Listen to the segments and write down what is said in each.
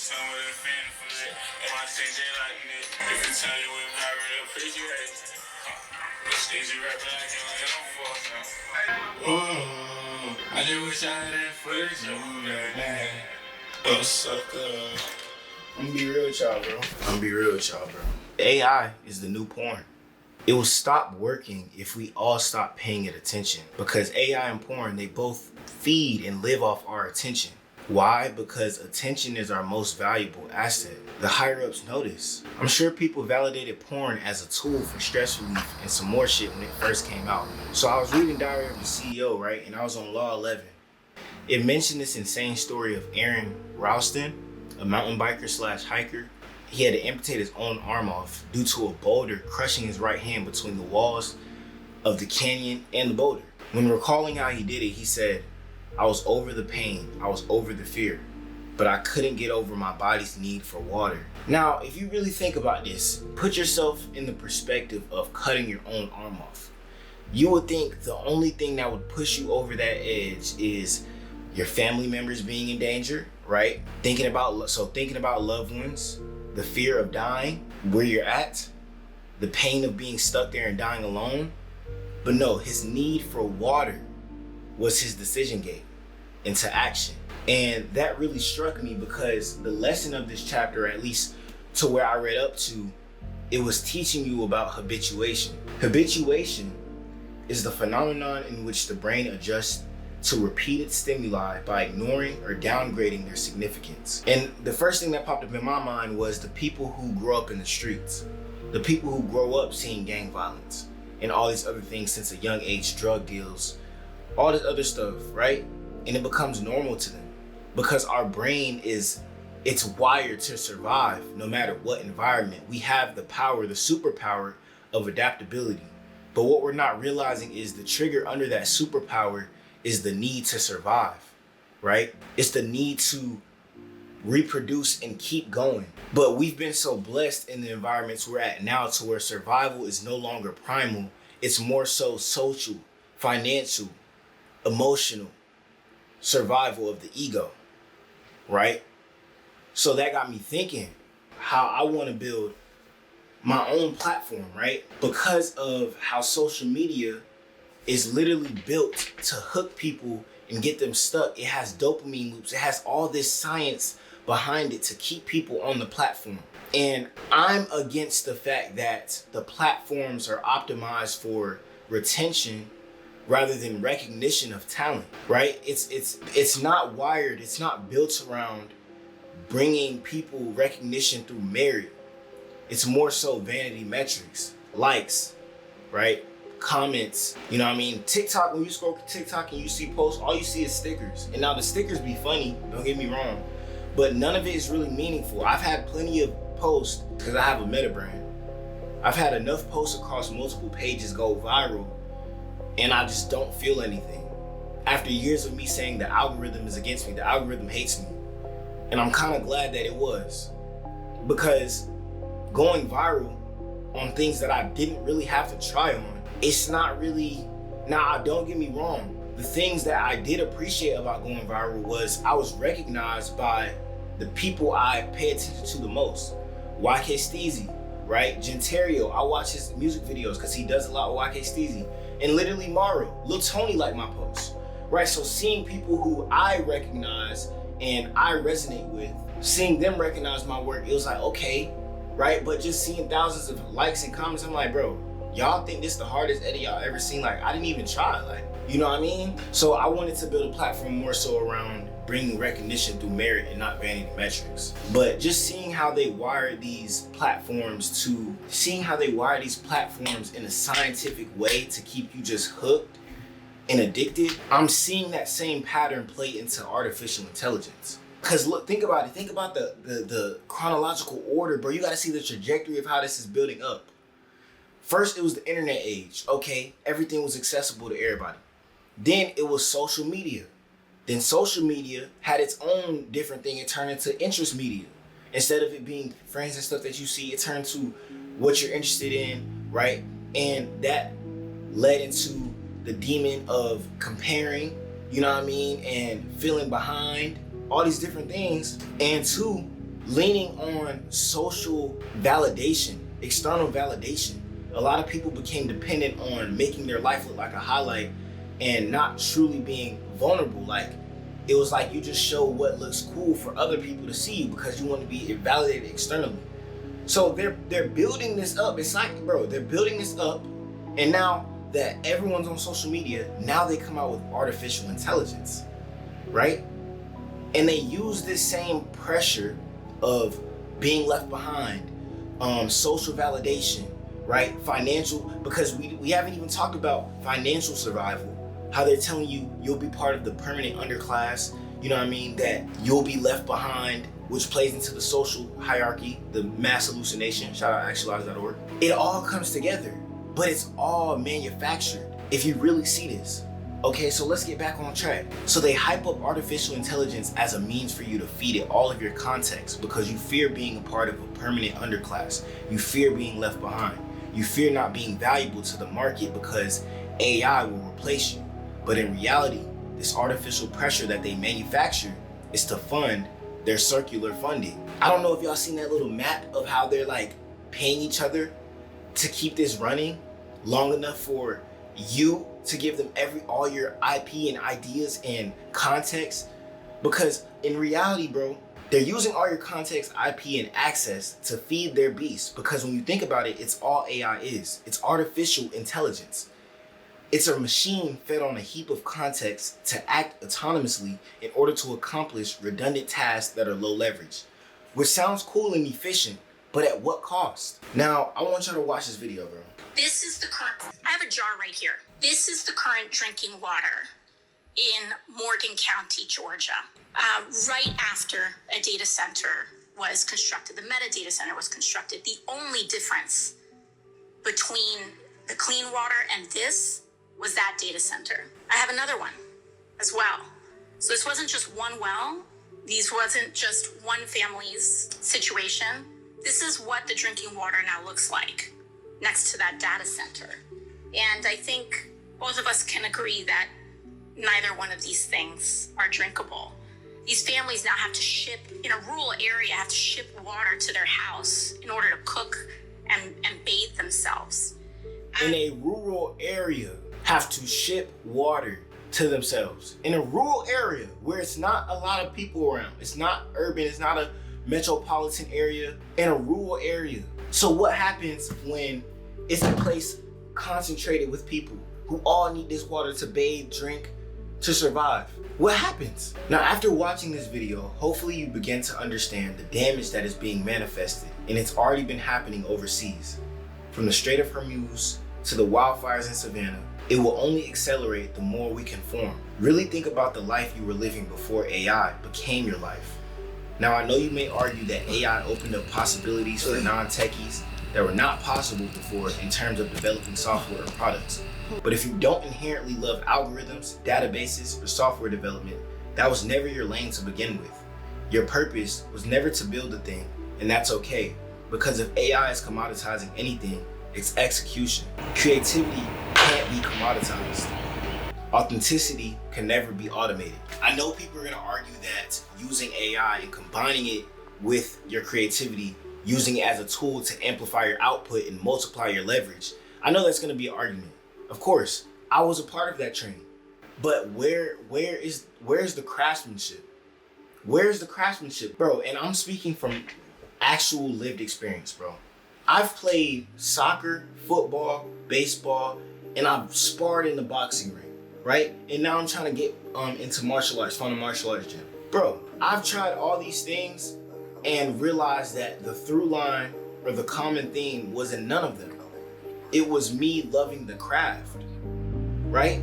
I just wish I had that footage of that. Oh, sucker. I'm gonna be real with y'all, bro. AI is the new porn. It will stop working if we all stop paying it attention, because AI and porn, they both feed and live off our attention. Why? Because attention is our most valuable asset. The higher ups know this. I'm sure people validated porn as a tool for stress relief and some more shit when it first came out. So I was reading Diary of the CEO, right? And I was on Law 11. It mentioned this insane story of Aaron Ralston, a mountain biker / hiker. He had to amputate his own arm off due to a boulder crushing his right hand between the walls of the canyon and the boulder. When recalling how he did it, he said, "I was over the pain, I was over the fear, but I couldn't get over my body's need for water." Now, if you really think about this, put yourself in the perspective of cutting your own arm off. You would think the only thing that would push you over that edge is your family members being in danger, right? Thinking about loved ones, the fear of dying, where you're at, the pain of being stuck there and dying alone. But no, his need for water was his decision gate into action. And that really struck me, because the lesson of this chapter, at least to where I read up to, it was teaching you about habituation. Habituation is the phenomenon in which the brain adjusts to repeated stimuli by ignoring or downgrading their significance. And the first thing that popped up in my mind was the people who grow up in the streets, the people who grow up seeing gang violence and all these other things since a young age, drug deals, all this other stuff, right? And it becomes normal to them because our brain it's wired to survive no matter what environment. We have the power, the superpower of adaptability. But what we're not realizing is the trigger under that superpower is the need to survive, right? It's the need to reproduce and keep going. But we've been so blessed in the environments we're at now to where survival is no longer primal. It's more so social, financial, emotional survival of the ego, right? So that got me thinking how I want to build my own platform, right? Because of how social media is literally built to hook people and get them stuck. It has dopamine loops. It has all this science behind it to keep people on the platform. And I'm against the fact that the platforms are optimized for retention rather than recognition of talent, right? It's not wired. It's not built around bringing people recognition through merit. It's more so vanity metrics, likes, right? Comments, you know what I mean? TikTok, when you scroll TikTok and you see posts, all you see is stickers. And now the stickers be funny, don't get me wrong, but none of it is really meaningful. I've had plenty of posts, because I have a meta brand. I've had enough posts across multiple pages go viral, and I just don't feel anything. After years of me saying the algorithm is against me, the algorithm hates me. And I'm kind of glad that it was, because going viral on things that I didn't really have to try on, it's not really, don't get me wrong. The things that I did appreciate about going viral was I was recognized by the people I pay attention to the most. YK Steezy, right? Gentario, I watch his music videos because he does a lot with YK Steezy. And literally Mario, Lil Tony liked my posts, right? So seeing people who I recognize and I resonate with, seeing them recognize my work, it was like, okay, right? But just seeing thousands of likes and comments, I'm like, bro, y'all think this is the hardest edit y'all ever seen? Like, I didn't even try, like, you know what I mean? So I wanted to build a platform more so around bringing recognition through merit and not vanity metrics. But just seeing how they wire these platforms in a scientific way to keep you just hooked and addicted, I'm seeing that same pattern play into artificial intelligence. Cause look, think about it. Think about the chronological order, bro. You gotta see the trajectory of how this is building up. First, it was the internet age. Okay, everything was accessible to everybody. Then it was social media. Then social media had its own different thing. It turned into interest media. Instead of it being friends and stuff that you see, it turned to what you're interested in, right? And that led into the demon of comparing, you know what I mean, and feeling behind, all these different things. And two, leaning on social validation, external validation. A lot of people became dependent on making their life look like a highlight and not truly being vulnerable. Like, it was like you just show what looks cool for other people to see because you want to be validated externally. So they're building this up. It's like, bro, they're building this up, and now that everyone's on social media, now they come out with artificial intelligence, right? And they use this same pressure of being left behind, social validation, right? Financial, because we haven't even talked about financial survival, how they're telling you you'll be part of the permanent underclass, you know what I mean? That you'll be left behind, which plays into the social hierarchy, the mass hallucination, shout out actualize.org. It all comes together, but it's all manufactured, if you really see this. Okay, so let's get back on track. So they hype up artificial intelligence as a means for you to feed it all of your context because you fear being a part of a permanent underclass. You fear being left behind. You fear not being valuable to the market because AI will replace you. But in reality, this artificial pressure that they manufacture is to fund their circular funding. I don't know if y'all seen that little map of how they're like paying each other to keep this running long enough for you to give them all your IP and ideas and context. Because in reality, bro, they're using all your context, IP, and access to feed their beast. Because when you think about it, it's all AI is. It's artificial intelligence. It's a machine fed on a heap of context to act autonomously in order to accomplish redundant tasks that are low leverage, which sounds cool and efficient, but at what cost? Now, I want y'all to watch this video, bro. This is the current, I have a jar right here. This is the current drinking water in Morgan County, Georgia. Right after a data center was constructed, the Meta data center was constructed, the only difference between the clean water and this was that data center. I have another one as well. So this wasn't just one well. These wasn't just one family's situation. This is what the drinking water now looks like next to that data center. And I think both of us can agree that neither one of these things are drinkable. These families now have to ship, in a rural area, have to ship water to their house in order to cook and bathe themselves. In a rural area, have to ship water to themselves. In a rural area where it's not a lot of people around, it's not urban, it's not a metropolitan area, in a rural area. So what happens when it's a place concentrated with people who all need this water to bathe, drink, to survive? What happens? Now, after watching this video, hopefully you begin to understand the damage that is being manifested, and it's already been happening overseas. From the Strait of Hormuz to the wildfires in Savannah, it will only accelerate the more we conform. Really think about the life you were living before AI became your life. Now, I know you may argue that AI opened up possibilities for non-techies that were not possible before in terms of developing software or products. But if you don't inherently love algorithms, databases, or software development, that was never your lane to begin with. Your purpose was never to build a thing, and that's okay. Because if AI is commoditizing anything, it's execution. Creativity can't be commoditized. Authenticity can never be automated. I know people are gonna argue that using AI and combining it with your creativity, using it as a tool to amplify your output and multiply your leverage, I know that's gonna be an argument. Of course, I was a part of that train. But where's the craftsmanship? Where's the craftsmanship, bro? And I'm speaking from actual lived experience, bro. I've played soccer, football, baseball, and I've sparred in the boxing ring, right? And now I'm trying to get into martial arts, find a martial arts gym. Bro, I've tried all these things and realized that the through line or the common theme was in none of them. It was me loving the craft, right?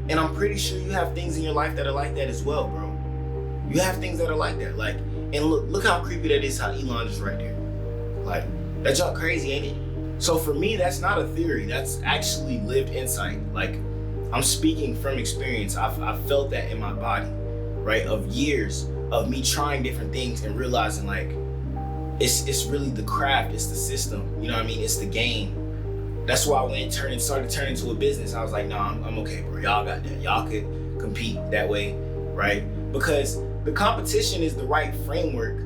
And I'm pretty sure you have things in your life that are like that as well, bro. You have things that are like that. Like, and look how creepy that is, how Elon is right there. Like, that junk crazy, ain't it? So for me, that's not a theory. That's actually lived insight. Like, I'm speaking from experience. I've felt that in my body, right? Of years of me trying different things and realizing like, it's really the craft, it's the system. You know what I mean? It's the game. That's why when it started turning into a business, I was like, nah, I'm okay, bro. Y'all got that. Y'all could compete that way, right? Because the competition is the right framework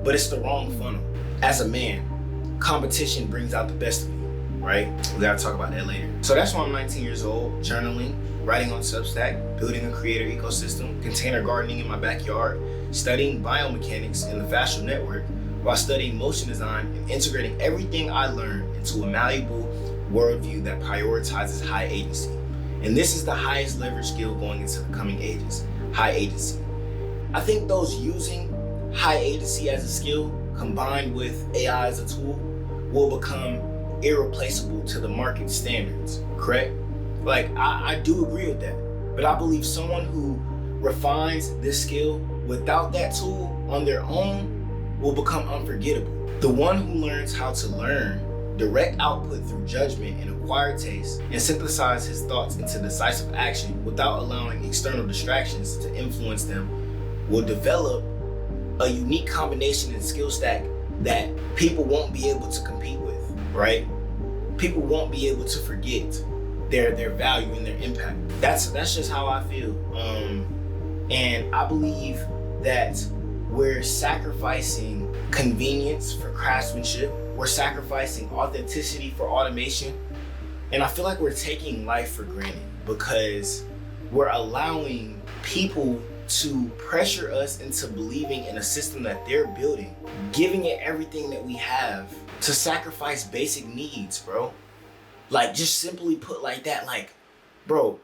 but it's the wrong funnel. As a man, competition brings out the best of you, right? We gotta talk about that later. So that's why I'm 19 years old, journaling, writing on Substack, building a creator ecosystem, container gardening in my backyard, studying biomechanics in the fascial network, while studying motion design and integrating everything I learned into a malleable worldview that prioritizes high agency. And this is the highest leverage skill going into the coming ages, high agency. I think those using high agency as a skill combined with AI as a tool will become irreplaceable to the market standards, correct? Like, I do agree with that, but I believe someone who refines this skill without that tool on their own will become unforgettable. The one who learns how to learn, direct output through judgment and acquired taste, and synthesize his thoughts into decisive action without allowing external distractions to influence them will develop a unique combination and skill stack that people won't be able to compete with, right? People won't be able to forget their value and their impact. That's just how I feel. And I believe that we're sacrificing convenience for craftsmanship. We're sacrificing authenticity for automation. And I feel like we're taking life for granted because we're allowing people to pressure us into believing in a system that they're building, giving it everything that we have to sacrifice basic needs, bro. Like, just simply put like that, like, bro,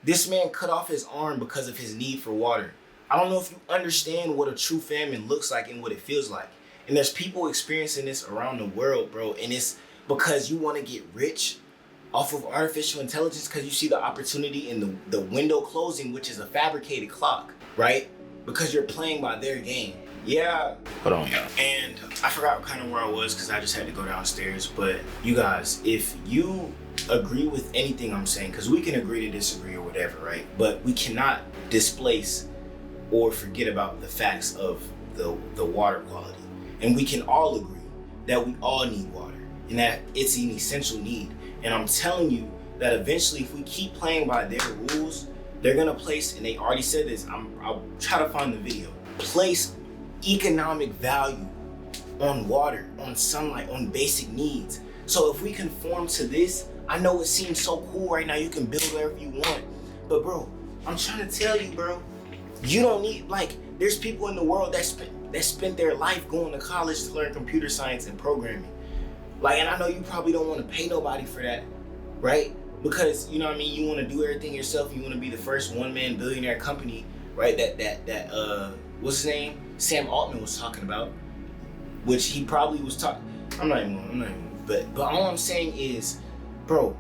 this man cut off his arm because of his need for water. I don't know if you understand what a true famine looks like and what it feels like. And there's people experiencing this around the world, bro. And it's because you want to get rich off of artificial intelligence because you see the opportunity in the window closing, which is a fabricated clock, right? Because you're playing by their game. Yeah. Hold on, y'all. And I forgot kind of where I was because I just had to go downstairs. But you guys, if you agree with anything I'm saying, because we can agree to disagree or whatever, right? But we cannot displace or forget about the facts of the water quality. And we can all agree that we all need water and that it's an essential need. And I'm telling you that eventually if we keep playing by their rules, they're gonna place, and they already said this, I'll try to find the video, place economic value on water, on sunlight, on basic needs. So if we conform to this, I know it seems so cool right now, you can build whatever you want, but bro, I'm trying to tell you, bro, you don't need, like, there's people in the world that spent their life going to college to learn computer science and programming. Like, and I know you probably don't want to pay nobody for that, right? Because, you know what I mean, you want to do everything yourself, you want to be the first one-man billionaire company, right? That what's his name? Sam Altman was talking about, which he probably was talking, but all I'm saying is, bro,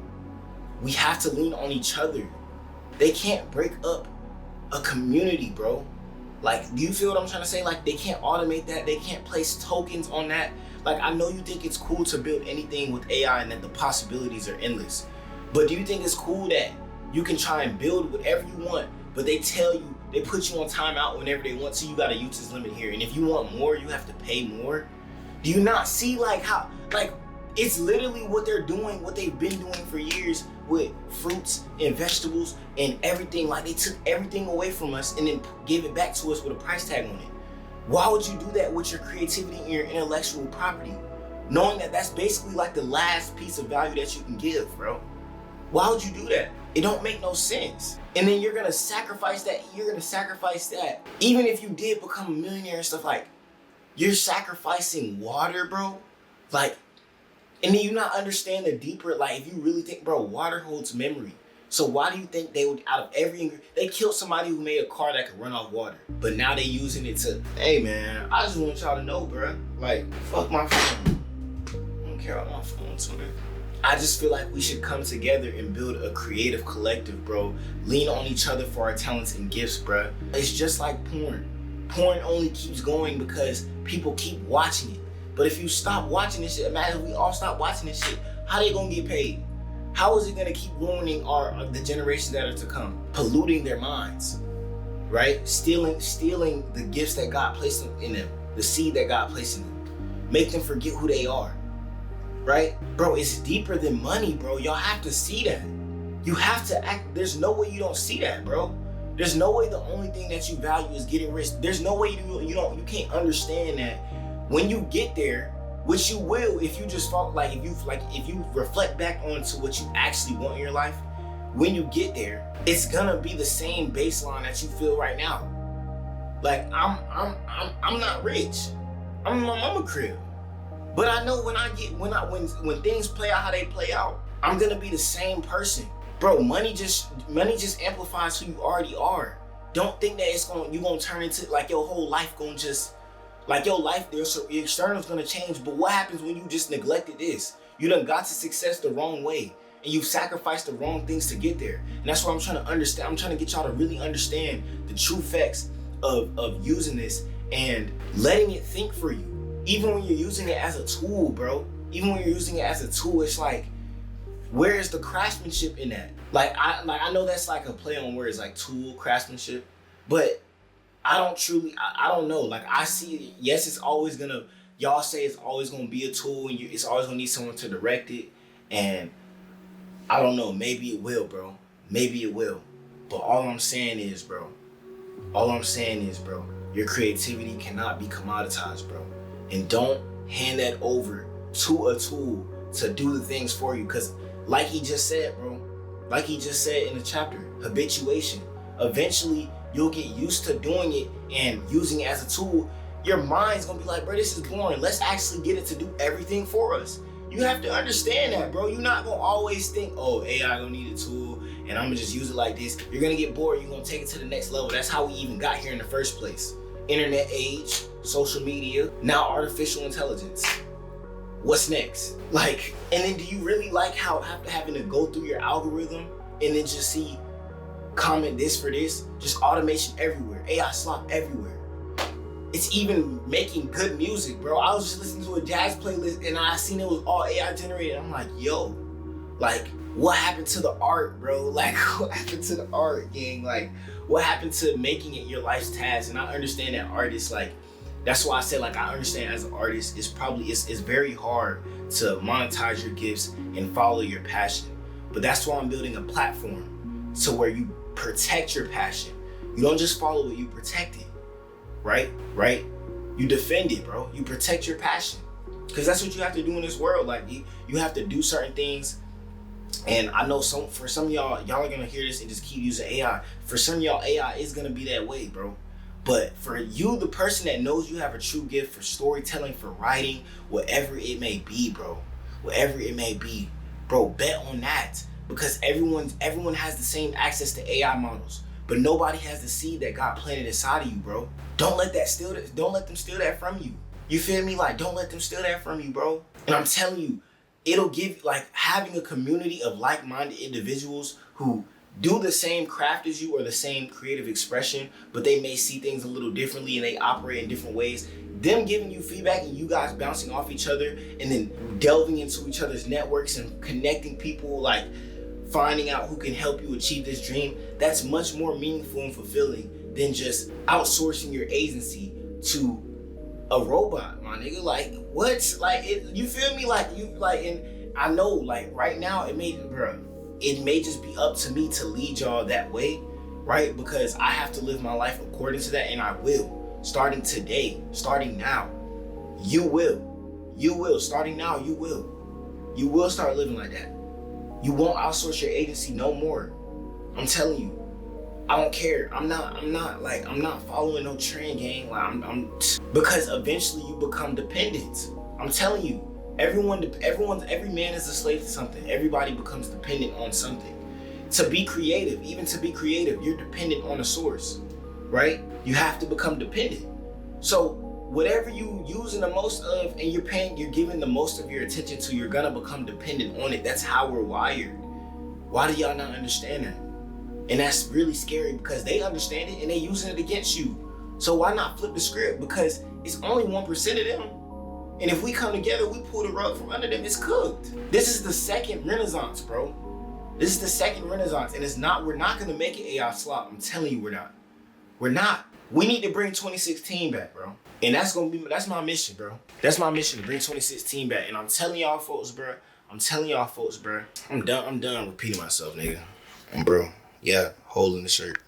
we have to lean on each other. They can't break up a community, bro. Like, do you feel what I'm trying to say? Like, they can't automate that. They can't place tokens on that. Like, I know you think it's cool to build anything with AI and that the possibilities are endless. But do you think it's cool that you can try and build whatever you want, but they tell you, they put you on timeout whenever they want to, you gotta use this limit here. And if you want more, you have to pay more. Do you not see like how, like, it's literally what they're doing, what they've been doing for years with fruits and vegetables and everything. Like, they took everything away from us and then gave it back to us with a price tag on it. Why would you do that with your creativity and your intellectual property? Knowing that that's basically like the last piece of value that you can give, bro. Why would you do that? It don't make no sense. And then you're gonna sacrifice that, Even if you did become a millionaire and stuff, like, you're sacrificing water, bro. Like, and then you not understand the deeper, like, if you really think, bro, water holds memory. So why do you think they would, out of every, they killed somebody who made a car that could run off water, but now they using it to, hey man, I just want y'all to know, bro, like, fuck my phone. I don't care about my phone, man. I just feel like we should come together and build a creative collective, bro. Lean on each other for our talents and gifts, bro. It's just like porn. Porn only keeps going because people keep watching it. But if you stop watching this shit, imagine we all stop watching this shit, how they gonna get paid? How is it gonna keep ruining the generations that are to come? Polluting their minds, right? Stealing the gifts that God placed in them, the seed that God placed in them. Make them forget who they are, right? Bro, it's deeper than money, bro. Y'all have to see that. You have to act, there's no way you don't see that, bro. There's no way the only thing that you value is getting rich. There's no way you can't understand that when you get there, which you will if you just follow, if you reflect back onto what you actually want in your life, when you get there, it's gonna be the same baseline that you feel right now. Like I'm not rich. I'm in my mama crib. But I know when things play out how they play out, I'm gonna be the same person. Bro, money just amplifies who you already are. Don't think that you gonna turn into like your whole life gonna just like your life there, so your external's gonna change. But what happens when you just neglected this? You done got to success the wrong way and you sacrificed the wrong things to get there. And that's what I'm trying to understand. I'm trying to get y'all to really understand the true effects of using this and letting it think for you. Even when you're using it as a tool, bro. Even when you're using it as a tool, it's like, where is the craftsmanship in that? I know that's like a play on words, like tool, craftsmanship, but I don't know. Like I see, yes, it's always gonna, y'all say it's always gonna be a tool and it's always gonna need someone to direct it. And I don't know, maybe it will, bro. Maybe it will. But all I'm saying is, bro, your creativity cannot be commoditized, bro. And don't hand that over to a tool to do the things for you. Because like he just said, bro, like he just said in the chapter, habituation. Eventually, you'll get used to doing it and using it as a tool. Your mind's gonna be like, bro, this is boring. Let's actually get it to do everything for us. You have to understand that, bro. You're not gonna always think, oh, AI gonna need a tool and I'm gonna just use it like this. You're gonna get bored. You're gonna take it to the next level. That's how we even got here in the first place. Internet age, social media, now artificial intelligence. What's next? Like, and then do you really like how having to go through your algorithm and then just see comment this for this? Just automation everywhere, AI slop everywhere. It's even making good music, bro. I was just listening to a jazz playlist and I seen it was all AI generated. I'm like, yo, like, what happened to the art, bro? Like, what happened to the art, gang? Like, what happened to making it your life's task? And I understand that artists, like, that's why I said, like, I understand as an artist, it's very hard to monetize your gifts and follow your passion. But that's why I'm building a platform so where you protect your passion. You don't just follow it, you protect it, right? You defend it, bro. You protect your passion. Because that's what you have to do in this world. Like, you have to do certain things. And I know for some of y'all are gonna hear this and just keep using AI. For some of y'all, AI is gonna be that way, bro. But for you, the person that knows you have a true gift for storytelling, for writing, whatever it may be, bro, bet on that. Because everyone has the same access to AI models, but nobody has the seed that God planted inside of you, bro. Don't let them steal that from you. You feel me? Like, don't let them steal that from you, bro. And I'm telling you, it'll give, like, having a community of like-minded individuals who do the same craft as you or the same creative expression, but they may see things a little differently and they operate in different ways. Them giving you feedback and you guys bouncing off each other and then delving into each other's networks and connecting people, like finding out who can help you achieve this dream, that's much more meaningful and fulfilling than just outsourcing your agency to a robot, my nigga. Like, what? Like, you feel me? And I know, like, right now, it may just be up to me to lead y'all that way, right? Because I have to live my life according to that, and I will. Starting today, starting now, you will. Starting now, you will. You will start living like that. You won't outsource your agency no more. I'm telling you. I don't care. I'm not following no trend, gang. Like, because eventually you become dependent. I'm telling you. Every man is a slave to something. Everybody becomes dependent on something. To be creative, you're dependent on a source, right? You have to become dependent. So whatever you using the most of and you're giving the most of your attention to, you're gonna become dependent on it. That's how we're wired. Why do y'all not understand that? And that's really scary because they understand it and they using it against you. So why not flip the script? Because it's only 1% of them. And if we come together, we pull the rug from under them, it's cooked. This is the second renaissance, bro. This is the second renaissance. And we're not gonna make it AI slop. I'm telling you, we're not. We're not. We need to bring 2016 back, bro. And that's my mission, bro. That's my mission, to bring 2016 back. And I'm telling y'all folks, bro. I'm done repeating myself, nigga. And bro, yeah, hole in the shirt.